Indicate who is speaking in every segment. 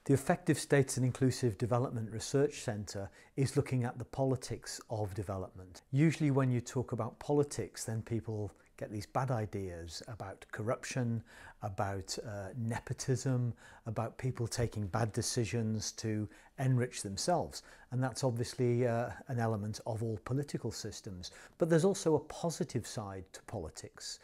Speaker 1: The Effective States and Inclusive Development Research Centre is looking at the politics of development. Usually when you talk about politics, then people get these bad ideas about corruption, about nepotism, about people taking bad decisions to enrich themselves. And that's obviously an element of all political systems. But there's also a positive side to politics.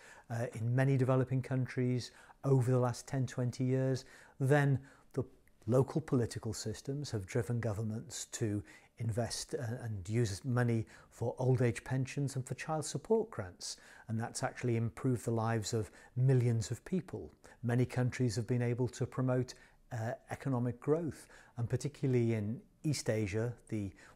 Speaker 1: In many developing countries over the last 10-20 years, then the local political systems have driven governments to invest and use money for old age pensions and for child support grants, and that's actually improved the lives of millions of people. Many countries have been able to promote economic growth, and particularly in East Asia,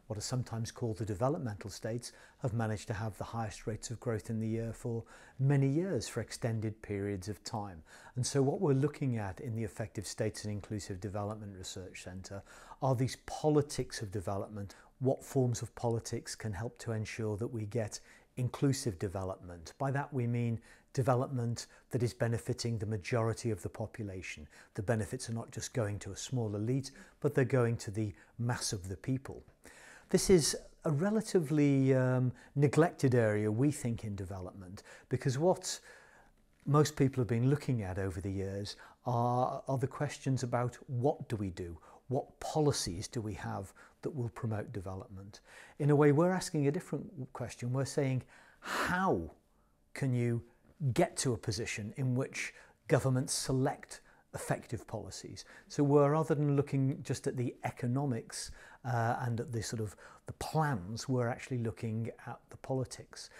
Speaker 1: what are sometimes called the developmental states, have managed to have the highest rates of growth in the year for many years, for extended periods of time. And so what we're looking at in the Effective States and Inclusive Development Research Centre are these politics of development. What forms of politics can help to ensure that we get inclusive development? By that we mean development that is benefiting the majority of the population. The benefits are not just going to a small elite, but they're going to the mass of the people. This is a relatively neglected area, we think, in development, because what most people have been looking at over the years are the questions about what do we do? What policies do we have that will promote development? In a way, we're asking a different question. We're saying, how can you get to a position in which governments select effective policies? So rather than looking just at the economics and at the plans, we're actually looking at the politics.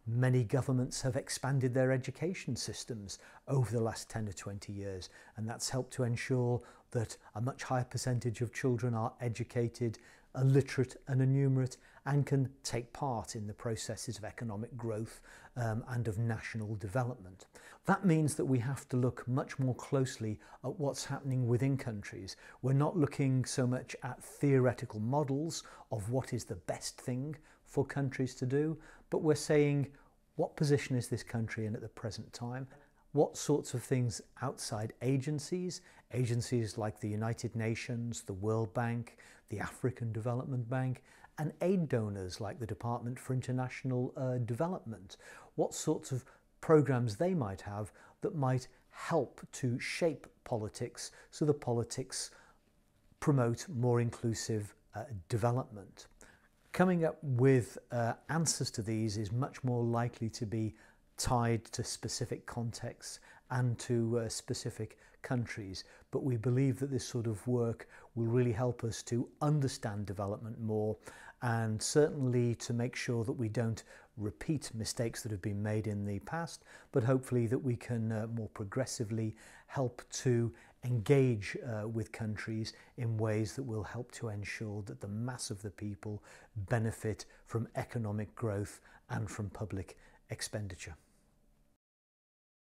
Speaker 1: Many governments have expanded their education systems over the last 10 or 20 years, and that's helped to ensure that a much higher percentage of children are educated, are literate and enumerate, and can take part in the processes of economic growth and of national development. That means that we have to look much more closely at what's happening within countries. We're not looking so much at theoretical models of what is the best thing for countries to do, but we're saying, what position is this country in at the present time? What sorts of things outside agencies like the United Nations, the World Bank, the African Development Bank, and aid donors like the Department for International Development, what sorts of programs they might have that might help to shape politics so the politics promote more inclusive development. Coming up with answers to these is much more likely to be tied to specific contexts and to specific countries, but we believe that this sort of work will really help us to understand development more, and certainly to make sure that we don't repeat mistakes that have been made in the past, but hopefully that we can more progressively help to engage with countries in ways that will help to ensure that the mass of the people benefit from economic growth and from public expenditure.